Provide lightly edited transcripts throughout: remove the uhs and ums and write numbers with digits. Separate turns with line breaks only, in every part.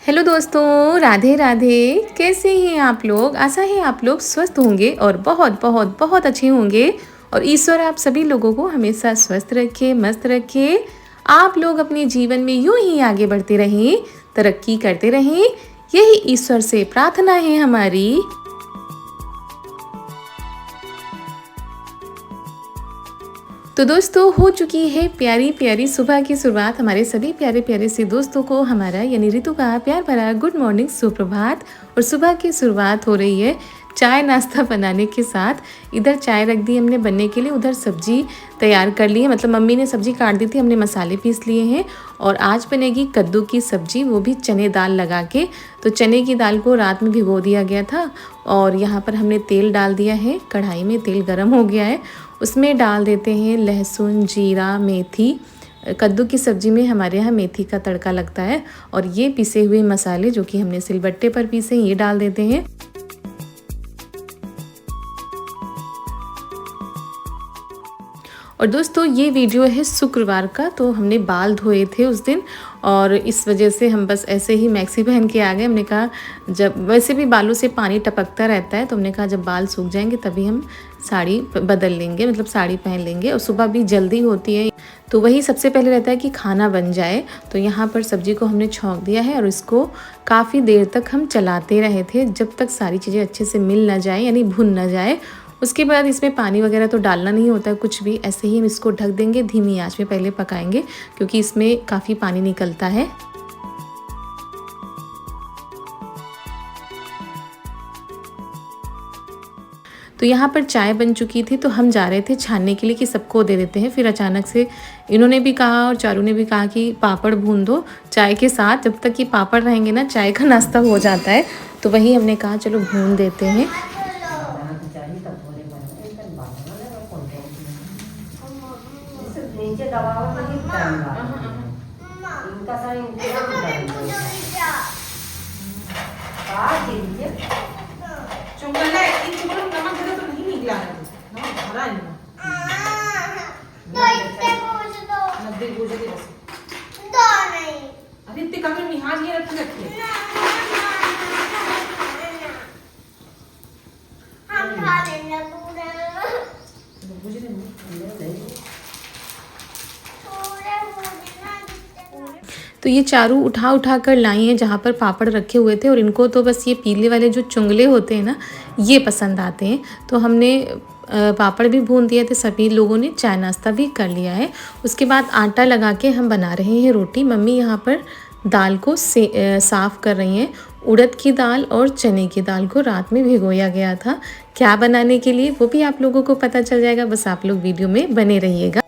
Hello दोस्तों, राधे राधे। कैसे हैं आप लोग? आशा है आप लोग स्वस्थ होंगे और बहुत बहुत बहुत अच्छे होंगे। और ईश्वर आप सभी लोगों को हमेशा स्वस्थ रखे, मस्त रखे। आप लोग अपने जीवन में यूं ही आगे बढ़ते रहें, तरक्की करते रहें, यही ईश्वर से प्रार्थना है हमारी। तो दोस्तों, हो चुकी है प्यारी प्यारी सुबह की शुरुआत। हमारे सभी प्यारे प्यारे से दोस्तों को हमारा यानी ऋतु का प्यार भरा गुड मॉर्निंग, सुप्रभात। और सुबह की शुरुआत हो रही है चाय नाश्ता बनाने के साथ। इधर चाय रख दी हमने बनने के लिए, उधर सब्जी तैयार कर ली है। मतलब मम्मी ने सब्जी काट दी थी, हमने मसाले पीस लिए हैं। और आज बनेगी कद्दू की सब्जी, वो भी चने दाल लगा के। तो चने की दाल को रात में भिगो दिया गया था। और यहाँ पर हमने तेल डाल दिया है, कढ़ाई में तेल गर्म हो गया है। उसमें डाल देते हैं लहसुन, जीरा, मेथी। कद्दू की सब्ज़ी में हमारे यहाँ मेथी का तड़का लगता है। और ये पिसे हुए मसाले जो कि हमने सिलबट्टे पर पीसे ये डाल देते हैं। और दोस्तों, ये वीडियो है शुक्रवार का। तो हमने बाल धोए थे उस दिन, और इस वजह से हम बस ऐसे ही मैक्सी पहन के आ गए। हमने कहा जब वैसे भी बालों से पानी टपकता रहता है, तो हमने कहा जब बाल सूख जाएंगे तभी हम साड़ी बदल लेंगे, मतलब साड़ी पहन लेंगे। और सुबह भी जल्दी होती है, तो वही सबसे पहले रहता है कि खाना बन जाए। तो यहाँ पर सब्ज़ी को हमने छौंक दिया है और इसको काफ़ी देर तक हम चलाते रहे थे, जब तक सारी चीज़ें अच्छे से मिल ना जाए, यानी भुन ना जाए। उसके बाद इसमें पानी वगैरह तो डालना नहीं होता है कुछ भी, ऐसे ही हम इसको ढक देंगे। धीमी आंच में पहले पकाएंगे क्योंकि इसमें काफ़ी पानी निकलता है। तो यहाँ पर चाय बन चुकी थी, तो हम जा रहे थे छानने के लिए कि सबको दे देते हैं। फिर अचानक से इन्होंने भी कहा और चारू ने भी कहा कि पापड़ भून दो चाय के साथ। जब तक कि पापड़ रहेंगे ना, चाय का नाश्ता हो जाता है। तो वही हमने कहा चलो भून देते हैं। तो ये चारू उठा उठा कर लाई हैं जहाँ पर पापड़ रखे हुए थे। और इनको तो बस ये पीले वाले जो चुंगले होते हैं ना, ये पसंद आते हैं। तो हमने पापड़ भी भून दिए थे, सभी लोगों ने चाय नाश्ता भी कर लिया है। उसके बाद आटा लगा के हम बना रहे हैं रोटी। मम्मी यहाँ पर दाल को साफ़ कर रही हैं। उड़द की दाल और चने की दाल को रात में भिगोया गया था। क्या बनाने के लिए वो भी आप लोगों को पता चल जाएगा, बस आप लोग वीडियो में बने रहिएगा।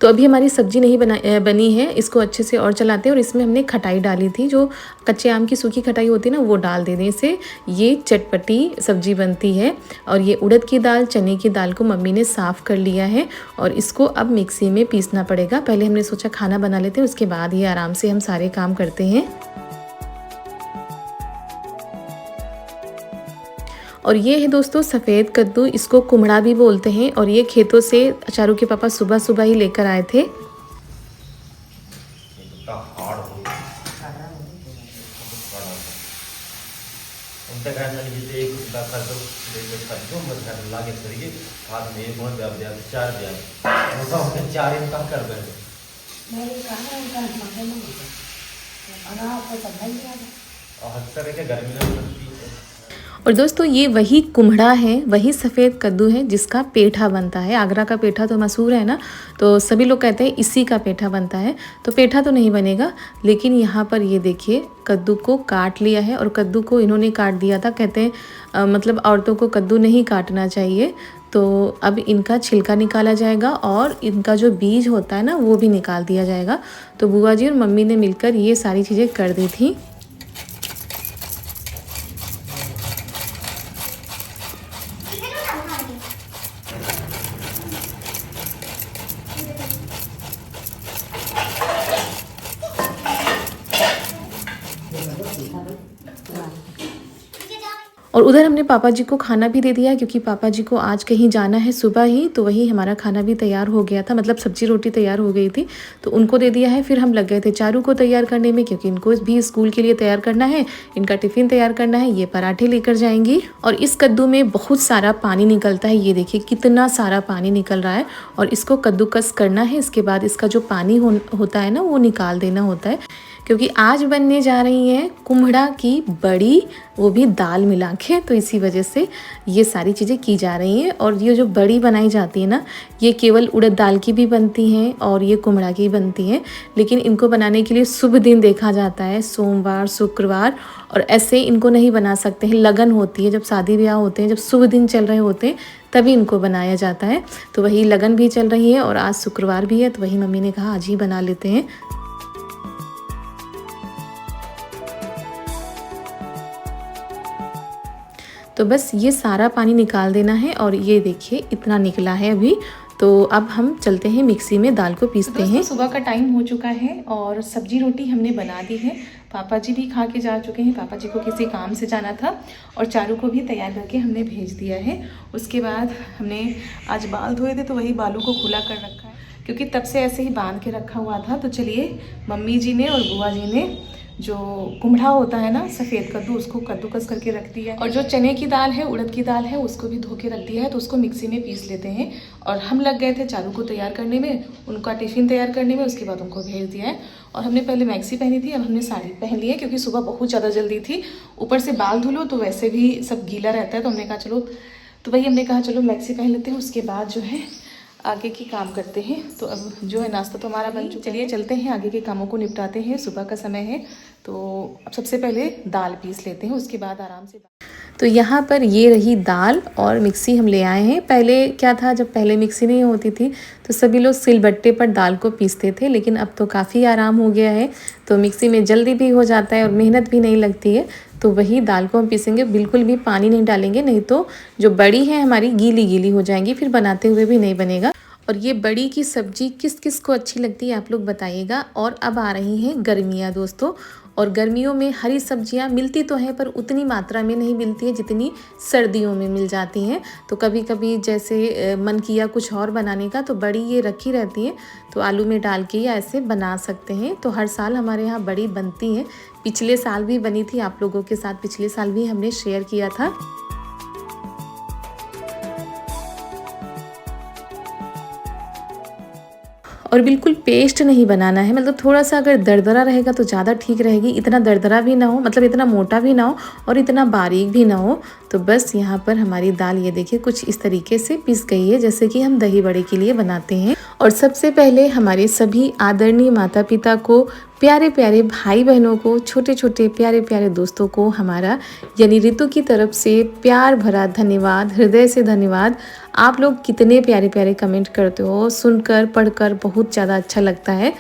तो अभी हमारी सब्ज़ी नहीं बनी है, इसको अच्छे से और चलाते हैं। और इसमें हमने खटाई डाली थी, जो कच्चे आम की सूखी खटाई होती है ना, वो डाल देने से ये चटपटी सब्ज़ी बनती है। और ये उड़द की दाल, चने की दाल को मम्मी ने साफ़ कर लिया है और इसको अब मिक्सी में पीसना पड़ेगा। पहले हमने सोचा खाना बना लेते हैं, उसके बाद ये आराम से हम सारे काम करते हैं। और ये है दोस्तों सफ़ेद कद्दू, इसको कुम्हड़ा भी बोलते हैं। और ये खेतों से चारू के पापा सुबह सुबह ही लेकर आए थे। और दोस्तों, ये वही कुम्हड़ा है, वही सफ़ेद कद्दू है जिसका पेठा बनता है। आगरा का पेठा तो मशहूर है ना, तो सभी लोग कहते हैं इसी का पेठा बनता है। तो पेठा तो नहीं बनेगा, लेकिन यहाँ पर ये देखिए कद्दू को काट लिया है। और कद्दू को इन्होंने काट दिया था, कहते हैं मतलब औरतों को कद्दू नहीं काटना चाहिए। तो अब इनका छिलका निकाला जाएगा और इनका जो बीज होता है ना, वो भी निकाल दिया जाएगा। तो बुआ जी और मम्मी ने मिलकर ये सारी चीज़ें कर दी थी। और उधर हमने पापा जी को खाना भी दे दिया क्योंकि पापा जी को आज कहीं जाना है सुबह ही, तो वही हमारा खाना भी तैयार हो गया था, मतलब सब्जी रोटी तैयार हो गई थी, तो उनको दे दिया है। फिर हम लग गए थे चारू को तैयार करने में क्योंकि इनको भी स्कूल के लिए तैयार करना है, इनका टिफ़िन तैयार करना है, ये पराठे लेकर जाएंगी। और इस कद्दू में बहुत सारा पानी निकलता है, ये देखिए कितना सारा पानी निकल रहा है। और इसको कद्दूकस करना है, इसके बाद इसका जो पानी होता है ना वो निकाल देना होता है, क्योंकि आज बनने जा रही है कुम्हड़ा की बड़ी, वो भी दाल मिला के, तो इसी वजह से ये सारी चीज़ें की जा रही हैं। और ये जो बड़ी बनाई जाती है ना, ये केवल उड़द दाल की भी बनती हैं और ये कुम्हड़ा की बनती हैं, लेकिन इनको बनाने के लिए शुभ दिन देखा जाता है, सोमवार शुक्रवार, और ऐसे इनको नहीं बना सकते हैं, लगन होती है जब शादी ब्याह होते हैं, जब शुभ दिन चल रहे होते हैं तभी इनको बनाया जाता है। तो वही लगन भी चल रही है और आज शुक्रवार भी है, तो वही मम्मी ने कहा आज ही बना लेते हैं। तो बस ये सारा पानी निकाल देना है और ये देखिए इतना निकला है अभी। तो अब हम चलते हैं मिक्सी में दाल को पीसते हैं। सुबह का टाइम हो चुका है और सब्जी रोटी हमने बना दी है, पापा जी भी खा के जा चुके हैं, पापा जी को किसी काम से जाना था और चारू को भी तैयार करके हमने भेज दिया है। उसके बाद हमने आज बाल धोए थे तो वही बालों को खुला कर रखा है क्योंकि तब से ऐसे ही बांध के रखा हुआ था। तो चलिए, मम्मी जी ने और बुआ जी ने जो कुम्हड़ा होता है ना सफ़ेद कद्दू, उसको कद्दूकस करके रख दिया है, और जो चने की दाल है, उड़द की दाल है, उसको भी धो के रख दिया है, तो उसको मिक्सी में पीस लेते हैं। और हम लग गए थे चारू को तैयार करने में, उनका टिफ़िन तैयार करने में, उसके बाद उनको भेज दिया है। और हमने पहले मैक्सी पहनी थी, अब हमने साड़ी पहन ली है क्योंकि सुबह बहुत ज़्यादा जल्दी थी, ऊपर से बाल धुलो तो वैसे भी सब गीला रहता है, तो हमने कहा चलो, तो वही हमने कहा चलो मैक्सी पहन लेते हैं, उसके बाद जो है आगे की काम करते हैं। तो अब जो है नाश्ता तो हमारा बन चुका है, चलिए चलते हैं आगे के कामों को निपटाते हैं। सुबह का समय है तो अब सबसे पहले दाल पीस लेते हैं, उसके बाद आराम से। तो यहाँ पर ये रही दाल और मिक्सी हम ले आए हैं। पहले क्या था, जब पहले मिक्सी नहीं होती थी तो सभी लोग सिलबट्टे पर दाल को पीसते थे, लेकिन अब तो काफ़ी आराम हो गया है, तो मिक्सी में जल्दी भी हो जाता है और मेहनत भी नहीं लगती है। तो वही दाल को हम पीसेंगे, बिल्कुल भी पानी नहीं डालेंगे, नहीं तो जो बड़ी है हमारी गीली गीली हो जाएंगी, फिर बनाते हुए भी नहीं बनेगा। और ये बड़ी की सब्ज़ी किस किस को अच्छी लगती है आप लोग बताइएगा। और अब आ रही हैं गर्मियाँ दोस्तों, और गर्मियों में हरी सब्जियां मिलती तो हैं पर उतनी मात्रा में नहीं मिलती है जितनी सर्दियों में मिल जाती हैं। तो कभी कभी जैसे मन किया कुछ और बनाने का तो बड़ी ये रखी रहती है, तो आलू में डाल के या ऐसे बना सकते हैं। तो हर साल हमारे यहाँ बड़ी बनती हैं, पिछले साल भी बनी थी, आप लोगों के साथ पिछले साल भी हमने शेयर किया था। और बिल्कुल पेस्ट नहीं बनाना है, मतलब थोड़ा सा अगर दरदरा रहेगा तो ज़्यादा ठीक रहेगी, इतना दरदरा भी ना हो, मतलब इतना मोटा भी ना हो और इतना बारीक भी ना हो। तो बस यहाँ पर हमारी दाल ये देखिए कुछ इस तरीके से पिस गई है, जैसे कि हम दही बड़े के लिए बनाते हैं। और सबसे पहले हमारे सभी आदरणीय माता पिता को, प्यारे प्यारे भाई बहनों को, छोटे छोटे प्यारे प्यारे दोस्तों को हमारा यानी रितु की तरफ से प्यार भरा धन्यवाद, हृदय से धन्यवाद। आप लोग कितने प्यारे प्यारे कमेंट करते हो, सुनकर पढ़कर बहुत ज़्यादा अच्छा लगता है।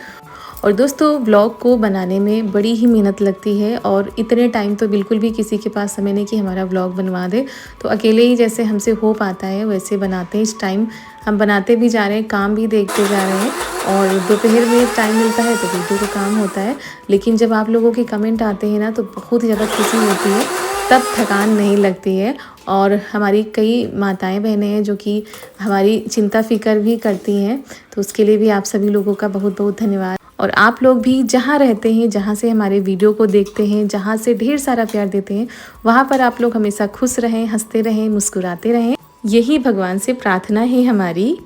और दोस्तों व्लॉग को बनाने में बड़ी ही मेहनत लगती है और इतने टाइम तो बिल्कुल भी किसी के पास समय नहीं कि हमारा व्लॉग बनवा दे, तो अकेले ही जैसे हमसे हो पाता है वैसे बनाते हैं। इस टाइम हम बनाते भी जा रहे हैं, काम भी देखते जा रहे हैं, और दोपहर में टाइम मिलता है तो वीडियो का काम होता है। लेकिन जब आप लोगों के कमेंट आते हैं ना तो बहुत ही ज़्यादा खुशी होती है, तब थकान नहीं लगती है। और हमारी कई माताएं बहनें हैं जो कि हमारी चिंता फिक्र भी करती हैं, तो उसके लिए भी आप सभी लोगों का बहुत बहुत धन्यवाद। और आप लोग भी जहाँ रहते हैं, जहाँ से हमारे वीडियो को देखते हैं, जहाँ से ढेर सारा प्यार देते हैं, वहाँ पर आप लोग हमेशा खुश रहें, हंसते रहें, मुस्कुराते रहें, यही भगवान से प्रार्थना है हमारी।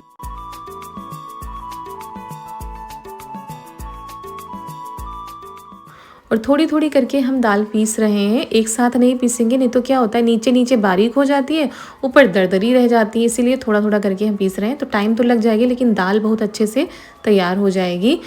और थोड़ी थोड़ी करके हम दाल पीस रहे हैं, एक साथ नहीं पीसेंगे, नहीं तो क्या होता है नीचे नीचे बारीक हो जाती है, ऊपर दरदरी रह जाती है, इसीलिए थोड़ा थोड़ा करके हम पीस रहे हैं। तो टाइम तो लग जाएगी लेकिन दाल बहुत अच्छे से तैयार हो जाएगी।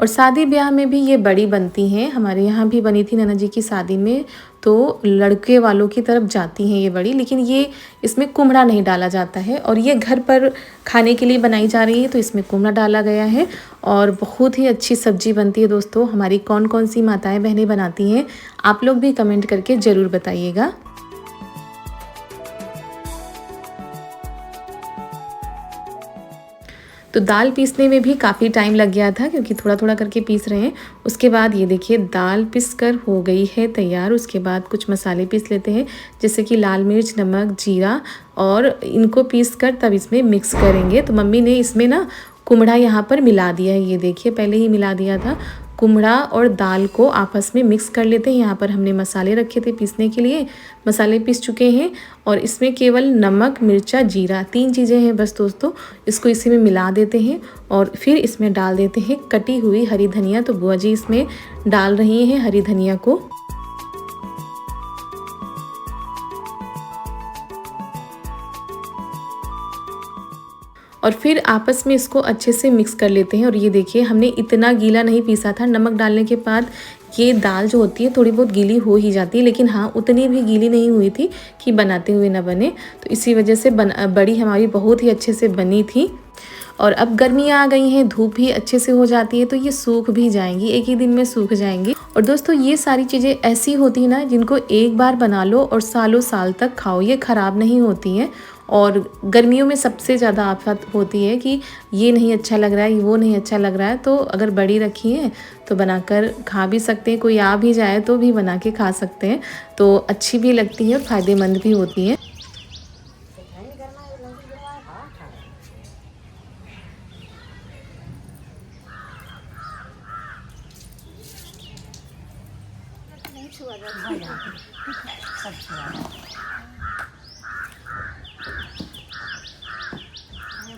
और शादी ब्याह में भी ये बड़ी बनती हैं, हमारे यहाँ भी बनी थी नैना जी की शादी में, तो लड़के वालों की तरफ जाती हैं ये बड़ी, लेकिन ये इसमें कुम्हड़ा नहीं डाला जाता है। और ये घर पर खाने के लिए बनाई जा रही है तो इसमें कुम्हड़ा डाला गया है और बहुत ही अच्छी सब्जी बनती है। दोस्तों हमारी कौन कौन सी माताएं बहनें बनाती हैं आप लोग भी कमेंट करके ज़रूर बताइएगा। तो दाल पीसने में भी काफ़ी टाइम लग गया था क्योंकि थोड़ा थोड़ा करके पीस रहे हैं। उसके बाद ये देखिए दाल पिस कर हो गई है तैयार। उसके बाद कुछ मसाले पीस लेते हैं, जैसे कि लाल मिर्च, नमक, जीरा, और इनको पीस कर तब इसमें मिक्स करेंगे। तो मम्मी ने इसमें ना कुम्हड़ा यहाँ पर मिला दिया है, ये देखिए पहले ही मिला दिया था। कुम्हड़ा और दाल को आपस में मिक्स कर लेते हैं। यहाँ पर हमने मसाले रखे थे पीसने के लिए, मसाले पीस चुके हैं और इसमें केवल नमक, मिर्चा, जीरा 3 चीज़ें हैं बस दोस्तों। इसको इसी में मिला देते हैं और फिर इसमें डाल देते हैं कटी हुई हरी धनिया। तो बुआ जी इसमें डाल रही हैं हरी धनिया को। और फिर आपस में इसको अच्छे से मिक्स कर लेते हैं। और ये देखिए हमने इतना गीला नहीं पीसा था। नमक डालने के बाद ये दाल जो होती है थोड़ी बहुत गीली हो ही जाती है, लेकिन हाँ उतनी भी गीली नहीं हुई थी कि बनाते हुए ना बने। तो इसी वजह से बड़ी हमारी बहुत ही अच्छे से बनी थी। और अब गर्मियाँ आ गई हैं, धूप भी अच्छे से हो जाती है तो ये सूख भी जाएंगी, एक ही दिन में सूख जाएंगी। और दोस्तों ये सारी चीज़ें ऐसी होती हैं ना जिनको एक बार बना लो और सालों साल तक खाओ, ये ख़राब नहीं होती हैं। और गर्मियों में सबसे ज़्यादा आफत होती है कि ये नहीं अच्छा लग रहा है, वो नहीं अच्छा लग रहा है। तो अगर बड़ी रखी है तो बनाकर खा भी सकते हैं, कोई आ भी जाए तो भी बना के खा सकते हैं। तो अच्छी भी लगती है और फ़ायदेमंद भी होती है।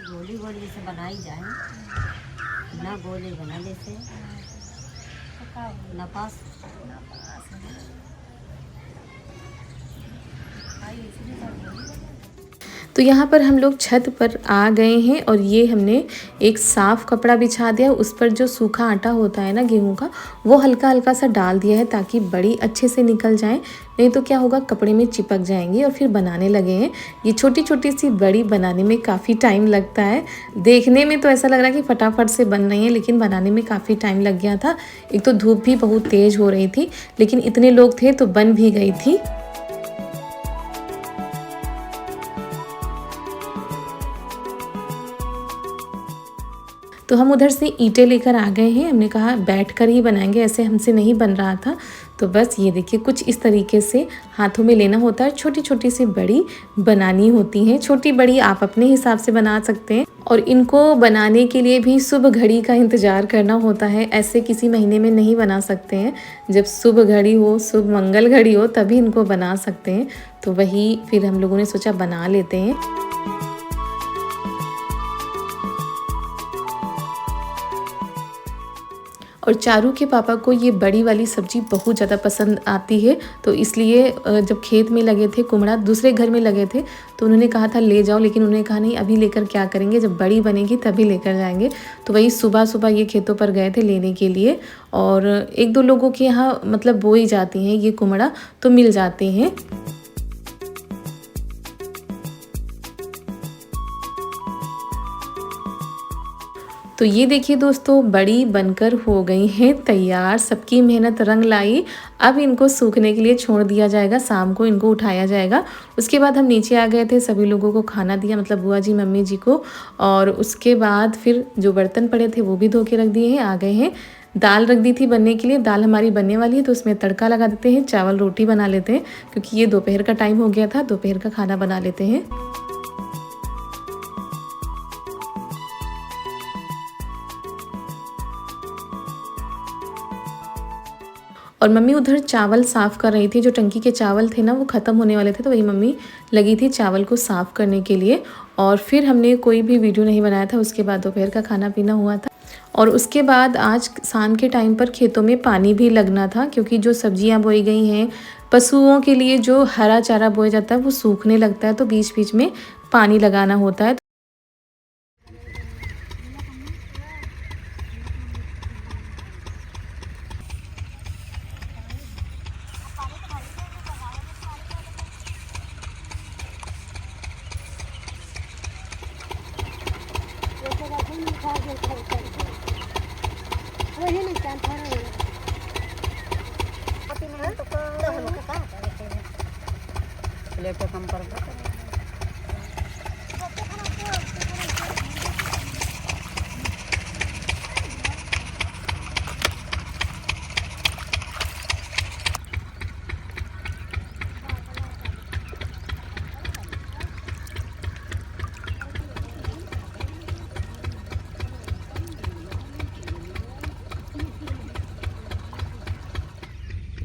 गोली गोली से बनाई जाए ना, गोली बना देते ना पास।
तो यहाँ पर हम लोग छत पर आ गए हैं और ये हमने एक साफ़ कपड़ा बिछा दिया, उस पर जो सूखा आटा होता है ना गेहूं का, वो हल्का हल्का सा डाल दिया है ताकि बड़ी अच्छे से निकल जाए। नहीं तो क्या होगा, कपड़े में चिपक जाएंगी। और फिर बनाने लगे हैं। ये छोटी छोटी सी बड़ी बनाने में काफ़ी टाइम लगता है। देखने में तो ऐसा लग रहा है कि फटाफट से बन रही है, लेकिन बनाने में काफ़ी टाइम लग गया था। एक तो धूप भी बहुत तेज़ हो रही थी, लेकिन इतने लोग थे तो बन भी गई थी। तो हम उधर से ईंटें लेकर आ गए हैं। हमने कहा बैठकर ही बनाएंगे, ऐसे हमसे नहीं बन रहा था। तो बस ये देखिए कुछ इस तरीके से हाथों में लेना होता है, छोटी छोटी सी बड़ी बनानी होती हैं। छोटी बड़ी आप अपने हिसाब से बना सकते हैं। और इनको बनाने के लिए भी शुभ घड़ी का इंतज़ार करना होता है, ऐसे किसी महीने में नहीं बना सकते हैं। जब शुभ घड़ी हो, शुभ मंगल घड़ी हो, तभी इनको बना सकते हैं। तो वही फिर हम लोगों ने सोचा बना लेते हैं। और चारू के पापा को ये बड़ी वाली सब्ज़ी बहुत ज़्यादा पसंद आती है। तो इसलिए जब खेत में लगे थे कुम्हड़ा, दूसरे घर में लगे थे, तो उन्होंने कहा था ले जाओ, लेकिन उन्होंने कहा नहीं अभी लेकर क्या करेंगे, जब बड़ी बनेगी तभी लेकर जाएंगे। तो वही सुबह सुबह ये खेतों पर गए थे लेने के लिए। और 1-2 लोगों के यहाँ मतलब बोई जाती हैं ये कुम्हड़ा, तो मिल जाते हैं। तो ये देखिए दोस्तों बड़ी बनकर हो गई हैं तैयार। सबकी मेहनत रंग लाई। अब इनको सूखने के लिए छोड़ दिया जाएगा, शाम को इनको उठाया जाएगा। उसके बाद हम नीचे आ गए थे, सभी लोगों को खाना दिया, मतलब बुआ जी, मम्मी जी को। और उसके बाद फिर जो बर्तन पड़े थे वो भी धो के रख दिए हैं। आ गए हैं, दाल रख दी थी बनने के लिए। दाल हमारी बनने वाली है तो उसमें तड़का लगा देते हैं, चावल रोटी बना लेते हैं क्योंकि ये दोपहर का टाइम हो गया था, दोपहर का खाना बना लेते हैं। और मम्मी उधर चावल साफ़ कर रही थी, जो टंकी के चावल थे ना वो ख़त्म होने वाले थे, तो वही मम्मी लगी थी चावल को साफ़ करने के लिए। और फिर हमने कोई भी वीडियो नहीं बनाया था। उसके बाद दोपहर का खाना पीना हुआ था। और उसके बाद आज शाम के टाइम पर खेतों में पानी भी लगना था, क्योंकि जो सब्जियां बोई गई हैं, पशुओं के लिए जो हरा चारा बोया जाता है वो सूखने लगता है, तो बीच बीच में पानी लगाना होता है।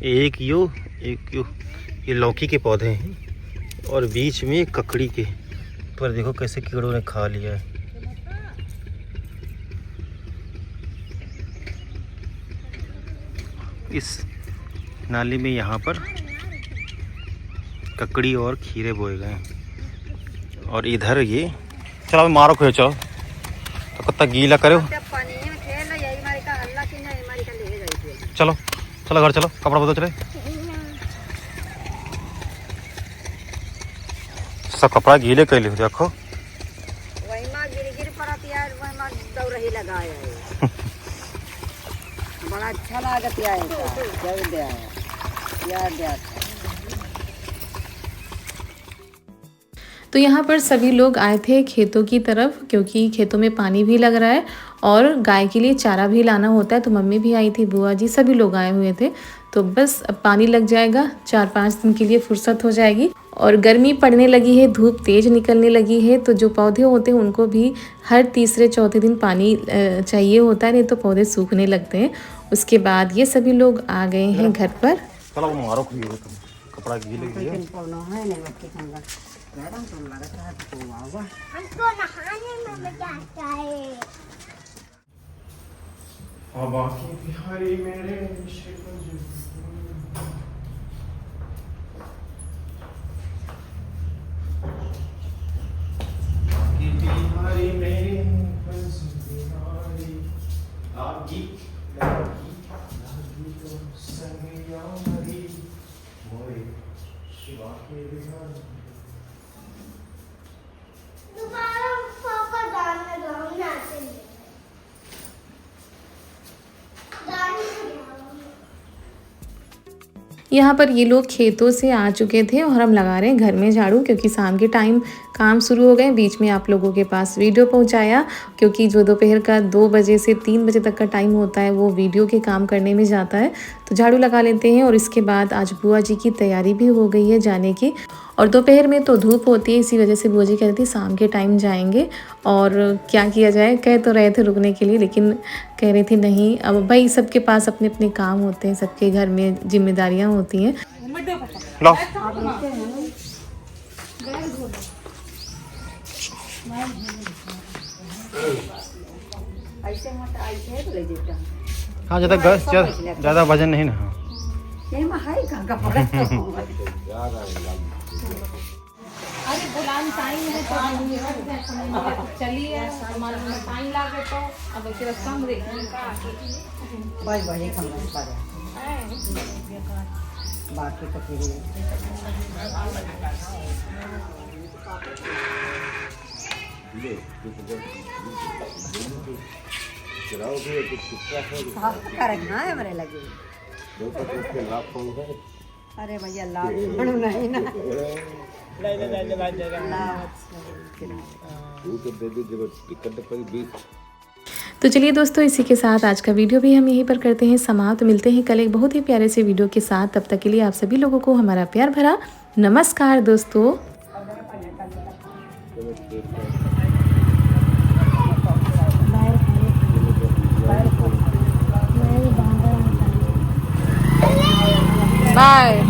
एक यो ये लौकी के पौधे हैं और बीच में ककड़ी के, पर देखो कैसे कीड़ों ने खा लिया है। इस नाली में यहाँ पर ककड़ी और खीरे बोए गए हैं और इधर ये चलो मारो खोए चलो तो कितना गीला करो। चलो चलो घर चलो, कपड़ा बदल चले, सब कपड़ा गीले कर ली देखो।
वही माँ गिर पड़त यार, वही माँ दौड़ रही लगाया है। बड़ा अच्छा लागत यार, जल्द यार।
तो यहाँ पर सभी लोग आए थे खेतों की तरफ, क्योंकि खेतों में पानी भी लग रहा है और गाय के लिए चारा भी लाना होता है। तो मम्मी भी आई थी, बुआ जी, सभी लोग आए हुए थे। तो बस अब पानी लग जाएगा, 4-5 दिन के लिए फुर्सत हो जाएगी। और गर्मी पड़ने लगी है, धूप तेज निकलने लगी है, तो जो पौधे होते हैं उनको भी हर तीसरे-चौथे दिन पानी चाहिए होता है, नहीं तो पौधे सूखने लगते हैं। उसके बाद ये सभी लोग आ गए हैं घर पर।
चलो मारो कपड़ा गीले किया।
हमको नहाने में मजा आता है।
बाकी बिहारी मेरे बिहारी मेरे लागी तो संग यारी मोरे शिवा के बिहारी।
दोबारा पापा गाना गाओ ना से
यहाँ पर ये लोग खेतों से आ चुके थे और हम लगा रहे हैं घर में झाड़ू, क्योंकि शाम के टाइम काम शुरू हो गए। बीच में आप लोगों के पास वीडियो पहुँचाया, क्योंकि जो दोपहर का 2 बजे से 3 बजे तक का टाइम होता है वो वीडियो के काम करने में जाता है। तो झाड़ू लगा लेते हैं। और इसके बाद आज बुआ जी की तैयारी भी हो गई है जाने की। और दोपहर में तो धूप होती है, इसी वजह से बुआ जी कह रही थी शाम के टाइम जाएंगे। और क्या किया जाए, कह तो रहे थे रुकने के लिए, लेकिन कह रही थी नहीं, अब भाई सबके पास अपने अपने काम होते हैं, सबके घर में जिम्मेदारियां होती हैं।
लो
ऐसे मत ऐसे तो ले देता।
हाँ ज़्यादा वजन नहीं ना।
ये माँ है कहाँ का पकड़।
अरे बुलान टाइम है तो चलिए, हमारे टाइम लागे तो अब कम देखने का
भाई बाकी तो फिर करना है हमारे लगे। अरे भैया लाभ नहीं ना,
तो चलिए दोस्तों, इसी के साथ आज का वीडियो भी हम यहीं पर करते हैं समाप्त। मिलते हैं कल एक बहुत ही प्यारे से वीडियो के साथ। तब तक के लिए आप सभी लोगों को हमारा प्यार भरा नमस्कार दोस्तों। बाय।